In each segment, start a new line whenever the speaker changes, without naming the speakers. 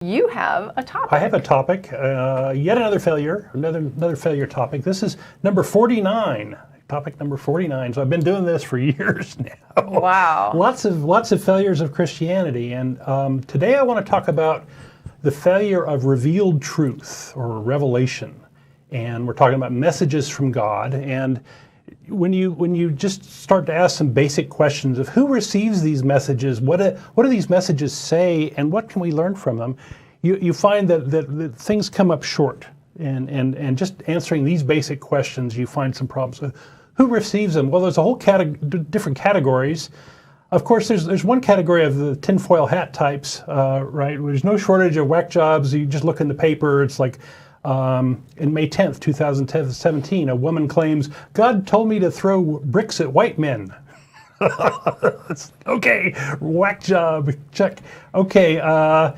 You have a topic.
I have a topic, yet another failure, another failure topic. This is number 49, topic number 49. So I've been doing this for years now.
Wow.
Lots of failures of Christianity. And today I want to talk about the failure of revealed truth or revelation. And we're talking about messages from God. And when you just start to ask some basic questions of who receives these messages, what do these messages say, and what can we learn from them, you find that things come up short. And just answering these basic questions, you find some problems. So who receives them? Well, there's a whole different categories. Of course, there's one category of the tinfoil hat types, right? There's no shortage of whack jobs. You just look in the paper. It's like, in May 10th, 2017, a woman claims, God told me to throw bricks at white men. Okay, whack job, check. Okay, I'm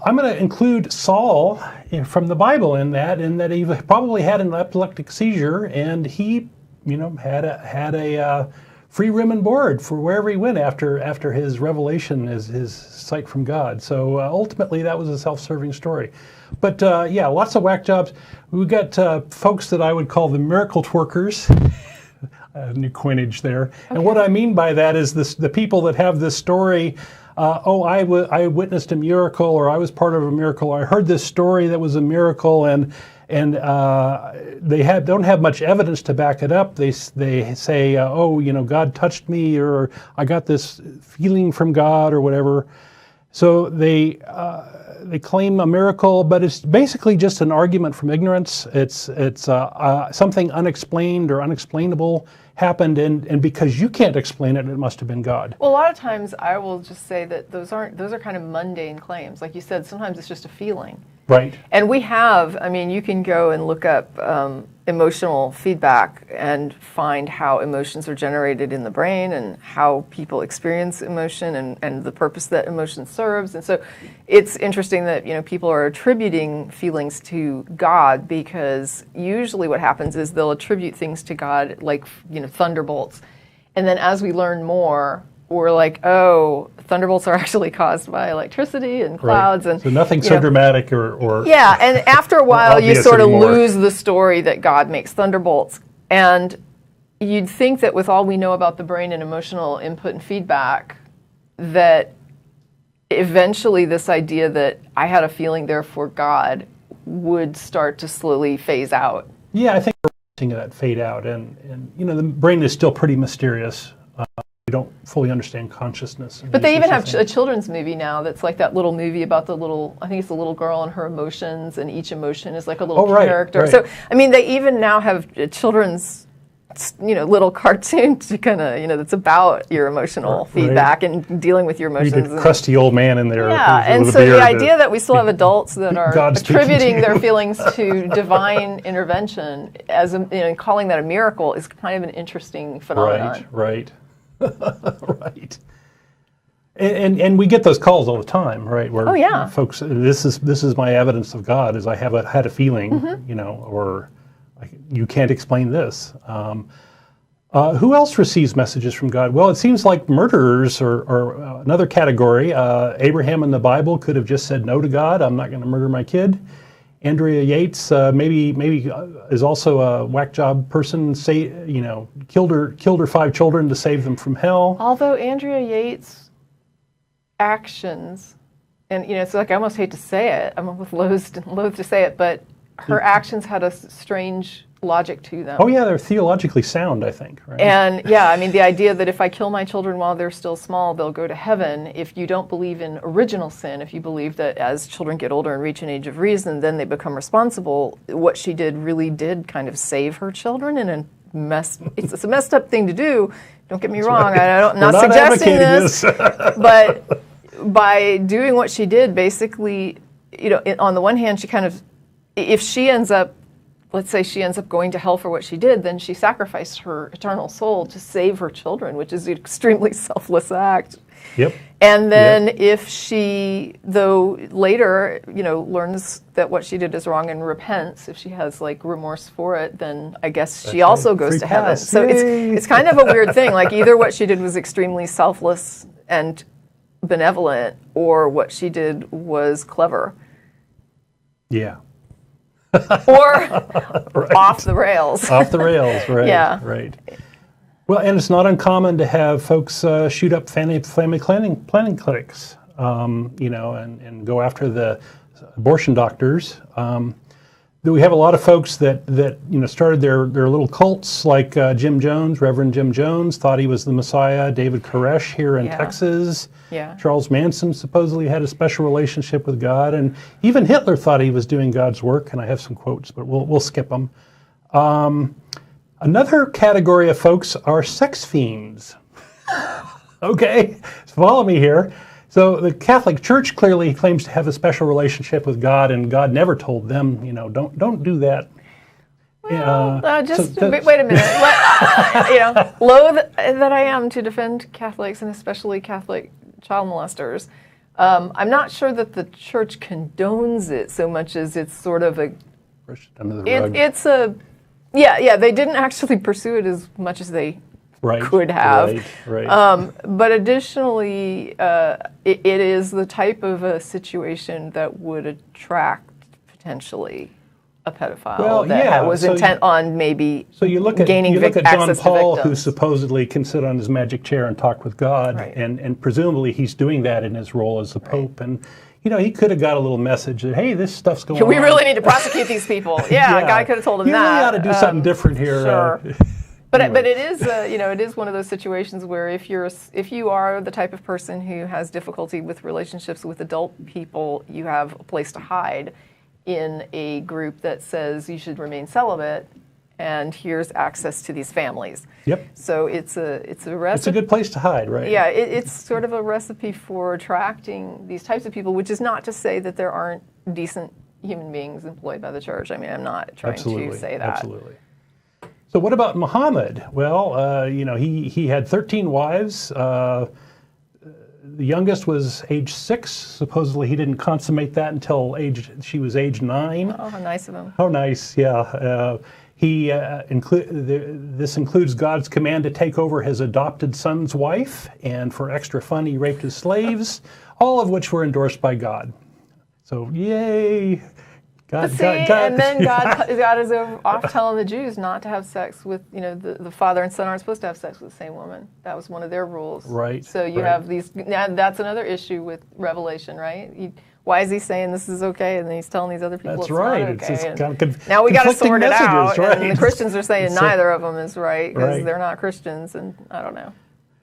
going to include Saul from the Bible in that he probably had an epileptic seizure, and he, had a free room and board for wherever he went after his revelation, his sight from God. So ultimately, that was a self-serving story. But yeah, lots of whack jobs. We've got folks that I would call the miracle twerkers. New coinage there. Okay. And what I mean by that is the people that have this story, I witnessed a miracle, or I was part of a miracle, or I heard this story that was a miracle, and they don't have much evidence to back it up. They say, God touched me, or I got this feeling from God, or whatever. So they claim a miracle, but it's basically just an argument from ignorance. It's something unexplained or unexplainable happened, and because you can't explain it, it must have been God.
Well, a lot of times I will just say that those are kind of mundane claims. Like you said, sometimes it's just a feeling.
Right.
And you can go and look up emotional feedback and find how emotions are generated in the brain and how people experience emotion and the purpose that emotion serves. And so it's interesting that, people are attributing feelings to God, because usually what happens is they'll attribute things to God like, thunderbolts. And then as we learn more, we're like, oh, thunderbolts are actually caused by electricity and clouds.
Right.
And
so nothing so dramatic or
yeah, and after a while you sort of lose the story that God makes thunderbolts. And you'd think that with all we know about the brain and emotional input and feedback, that eventually this idea that I had a feeling, therefore God, would start to slowly phase out.
Yeah, I think we're seeing that fade out. And the brain is still pretty mysterious. We don't fully understand consciousness.
But they even have a children's movie now that's like that little movie about I think it's the little girl and her emotions, and each emotion is like a little character.
Right.
So, they even now have children's, little cartoon to kind of, that's about your emotional feedback and dealing with your emotions.
You crusty old man in there.
Yeah, and so the idea that we still have adults that are attributing their feelings to divine intervention as calling that a miracle is kind of an interesting phenomenon.
Right. Right. And we get those calls all the time, right? Where folks, this is my evidence of God, is I had a feeling, or you can't explain this. Who else receives messages from God? Well, it seems like murderers or another category. Abraham in the Bible could have just said no to God. I'm not going to murder my kid. Andrea Yates maybe is also a whack job person. Killed her 5 children to save them from hell.
Although Andrea Yates' actions, and it's like I almost hate to say it. I'm loath to say it, but her actions had a strange logic to them.
Oh yeah, they're theologically sound, I think. Right?
And yeah, the idea that if I kill my children while they're still small, they'll go to heaven. If you don't believe in original sin, if you believe that as children get older and reach an age of reason, then they become responsible, what she really did kind of save her children in a it's a messed up thing to do. Don't get me wrong. Right. I'm not suggesting this. But by doing what she did, basically, on the one hand, she kind of, if she ends up, let's say she ends up going to hell for what she did, then she sacrificed her eternal soul to save her children, which is an extremely selfless act.
Yep.
And then if she, though later, learns that what she did is wrong and repents, if she has remorse for it, then I guess she also goes to heaven. So it's kind of a weird thing. Like either what she did was extremely selfless and benevolent or what she did was clever.
Yeah.
Or
Right.
off the rails.
Off the rails, right.
Yeah.
Right. Well, and it's not uncommon to have folks shoot up family planning clinics, and go after the abortion doctors. We have a lot of folks that started their little cults, like Jim Jones, Reverend Jim Jones, thought he was the Messiah. David Koresh here in Texas.
Yeah.
Charles Manson supposedly had a special relationship with God, and even Hitler thought he was doing God's work. And I have some quotes, but we'll skip them. Another category of folks are sex fiends. Okay, follow me here. So the Catholic Church clearly claims to have a special relationship with God, and God never told them, don't do that.
Well, wait a minute. Loath that I am to defend Catholics and especially Catholic child molesters. I'm not sure that the Church condones it so much as it's sort of a.
Under the rug.
It's a. Yeah. They didn't actually pursue it as much as they could have.
Right.
But additionally, it is the type of a situation that would attract potentially a pedophile that was intent on maybe gaining
John
access
Paul,
to
who
victims.
supposedly can sit on his magic chair and talk with God,
Right.
and presumably he's doing that in his role as the Pope. And he could have got a little message that, hey, this stuff's going on.
We really need to prosecute these people. Yeah, a guy could have told him
you
that.
You really ought to do something different here.
Sure. But
Anyway.
it is it is one of those situations where if you are the type of person who has difficulty with relationships with adult people, you have a place to hide in a group that says you should remain celibate, and here's access to these families.
Yep.
So it's a recipe.
It's a good place to hide, right?
Yeah, it's sort of a recipe for attracting these types of people, which is not to say that there aren't decent human beings employed by the church. I mean, I'm not trying to say that.
Absolutely. So what about Mohammed? Well, he had 13 wives. The youngest was age 6. Supposedly he didn't consummate that until she was age 9.
Oh, how nice of him.
How nice, yeah. This includes God's command to take over his adopted son's wife, and for extra fun he raped his slaves, all of which were endorsed by God. So, yay! God.
And then God is off telling the Jews not to have sex with, the father and son aren't supposed to have sex with the same woman. That was one of their rules.
Right.
So you have these, now that's another issue with Revelation, right? Why is he saying this is okay, and then he's telling these other people
That's
it's
right.
not okay?
It's kind of
now we got to sort it out,
right?
and the Christians are saying neither of them is right because
Right.
they're not Christians, and I don't know.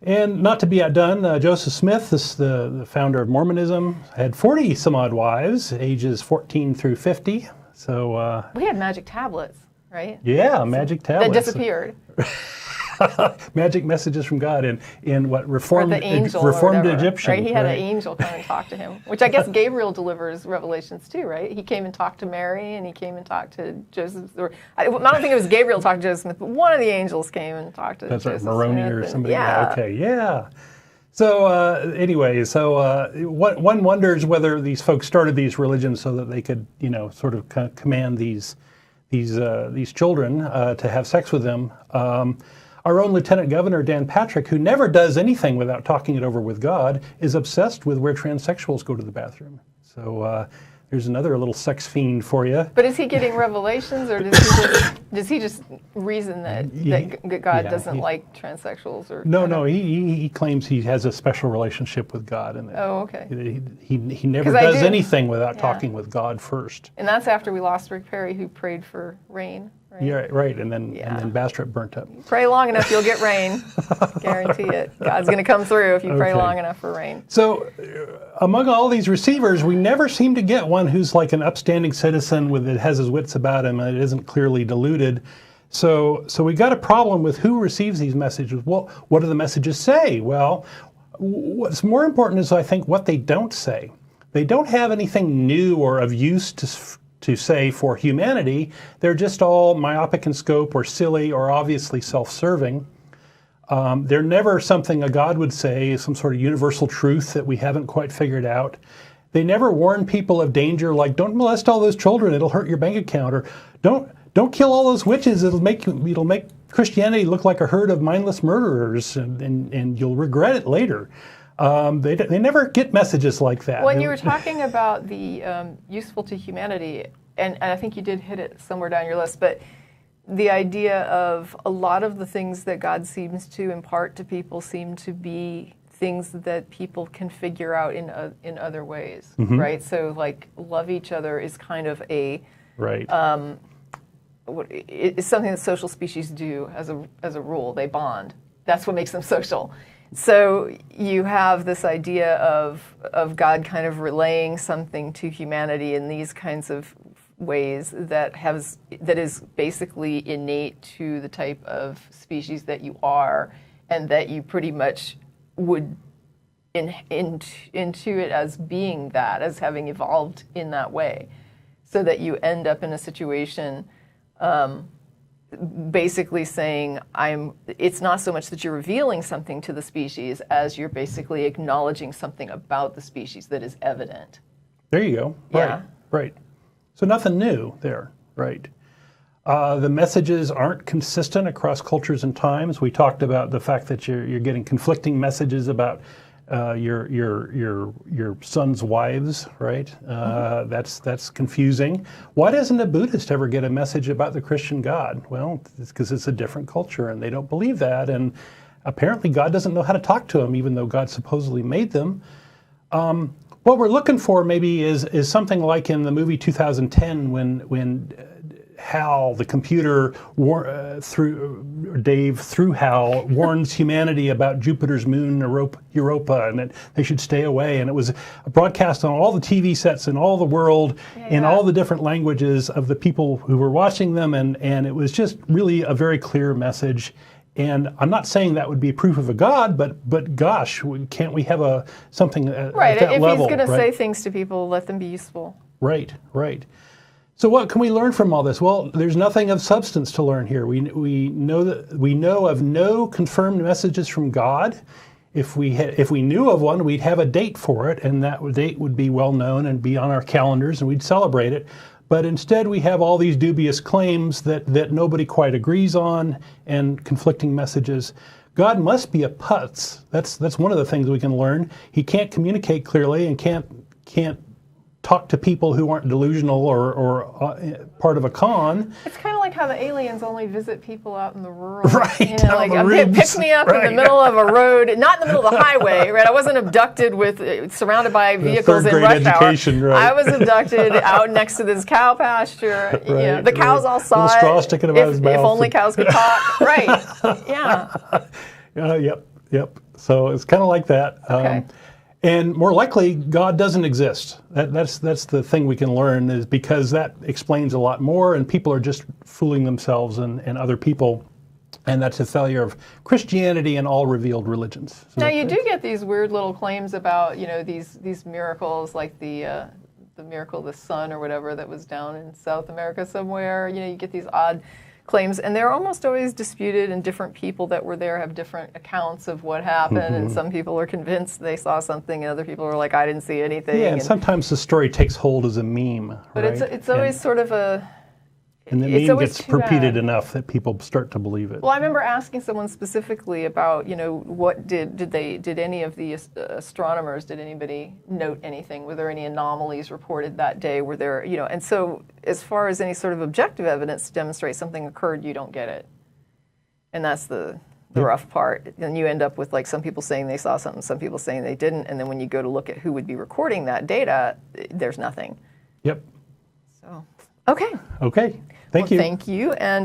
And not to be outdone, Joseph Smith, the founder of Mormonism, had 40 some odd wives, ages 14 through 50. So
We had magic tablets, right?
yeah, magic tablets
That disappeared.
magic messages from God in what
Or
reformed
the angel
reformed
or whatever,
Egyptian.
right? He had an angel come and talk to him, which I guess Gabriel delivers revelations too, right? He came and talked to Mary, and he came and talked to Joseph. I don't think it was Gabriel talking to Joseph Smith, but one of the angels came and talked to
That's
Joseph
right, Moroni
Smith.
or
And,
somebody.
yeah.
Okay, yeah. So anyway, one wonders whether these folks started these religions so that they could, sort of command these children to have sex with them. Our own Lieutenant Governor, Dan Patrick, who never does anything without talking it over with God, is obsessed with where transsexuals go to the bathroom. So there's another little sex fiend for you.
But is he getting revelations, or does he just reason that God doesn't like transsexuals? Or
No, he claims he has a special relationship with God, and
okay.
he never does anything without talking with God first.
And that's after we lost Rick Perry, who prayed for rain. Right?
Yeah, right. And then Bastrop burnt up.
Pray long enough, you'll get rain. Guarantee it. God's going to come through if you pray long enough for rain.
So, among all these receivers, we never seem to get one who's like an upstanding citizen that has his wits about him and it isn't clearly deluded. So we got a problem with who receives these messages. Well, what do the messages say? Well, what's more important is, I think, what they don't say. They don't have anything new or of use to say for humanity. They're just all myopic in scope or silly or obviously self-serving. They're never something a God would say, some sort of universal truth that we haven't quite figured out. They never warn people of danger, like don't molest all those children, it'll hurt your bank account, or don't kill all those witches, it'll make Christianity look like a herd of mindless murderers, and you'll regret it later. They never get messages like that.
When you were talking about the useful to humanity, and I think you did hit it somewhere down your list, but the idea of a lot of the things that God seems to impart to people seem to be things that people can figure out in other ways, right? So like love each other is kind of a
right.
It's something that social species do as a rule. They bond. That's what makes them social. So you have this idea of God kind of relaying something to humanity in these kinds of ways that is basically innate to the type of species that you are, and that you pretty much would intuit as being that, as having evolved in that way, so that you end up in a situation basically saying, it's not so much that you're revealing something to the species as you're basically acknowledging something about the species that is evident.
There you go.
Yeah.
Right. So nothing new there, right? The messages aren't consistent across cultures and times. We talked about the fact that you're getting conflicting messages about your son's wives, right? That's confusing. Why doesn't a Buddhist ever get a message about the Christian God? Well, it's because it's a different culture and they don't believe that. And apparently God doesn't know how to talk to them, even though God supposedly made them. What we're looking for maybe is something like in the movie 2010 when Hal, the computer, through Hal, warns humanity about Jupiter's moon, Europa, and that they should stay away. And it was broadcast on all the TV sets in all the world, in all the different languages of the people who were watching them, and it was just really a very clear message. And I'm not saying that would be proof of a God, but gosh, can't we have something at that level?
If he's going to say things to people, let them be useful.
Right. So what can we learn from all this? Well, there's nothing of substance to learn here. We know of no confirmed messages from God. If we knew of one, we'd have a date for it, and that date would be well known and be on our calendars, and we'd celebrate it. But instead, we have all these dubious claims that nobody quite agrees on, and conflicting messages. God must be a putz. That's one of the things we can learn. He can't communicate clearly and can't talk to people who aren't delusional or part of a con.
It's kind of like how the aliens only visit people out in the rural.
Right.
You know, like, pick me up in the middle of a road, not in the middle of the highway, right? I wasn't abducted surrounded by vehicles in rush hour.
Right.
I was abducted out next to this cow pasture.
Right,
you know, the cows all saw it.
Straw sticking about his mouth.
If only cows could talk. Right. Yeah.
Yep. So it's kind of like that.
Okay.
And more likely, God doesn't exist. That's the thing we can learn, is because that explains a lot more, and people are just fooling themselves and other people, and that's a failure of Christianity and all revealed religions. So
now you do get these weird little claims about these miracles, like the miracle of the sun or whatever that was down in South America somewhere. You get these odd claims, and they're almost always disputed, and different people that were there have different accounts of what happened, and some people are convinced they saw something, and other people are like, I didn't see anything.
Yeah, and sometimes the story takes hold as a meme.
But
right?
it's always sort of a...
And the meme gets repeated enough that people start to believe it.
Well, I remember asking someone specifically about, what did any of the astronomers, did anybody note anything? Were there any anomalies reported that day? Were there, and so as far as any sort of objective evidence to demonstrate something occurred, you don't get it. And that's the rough part. And you end up with like some people saying they saw something, some people saying they didn't, and then when you go to look at who would be recording that data, there's nothing.
Yep.
So, okay.
Okay. Thank you.
Thank you. And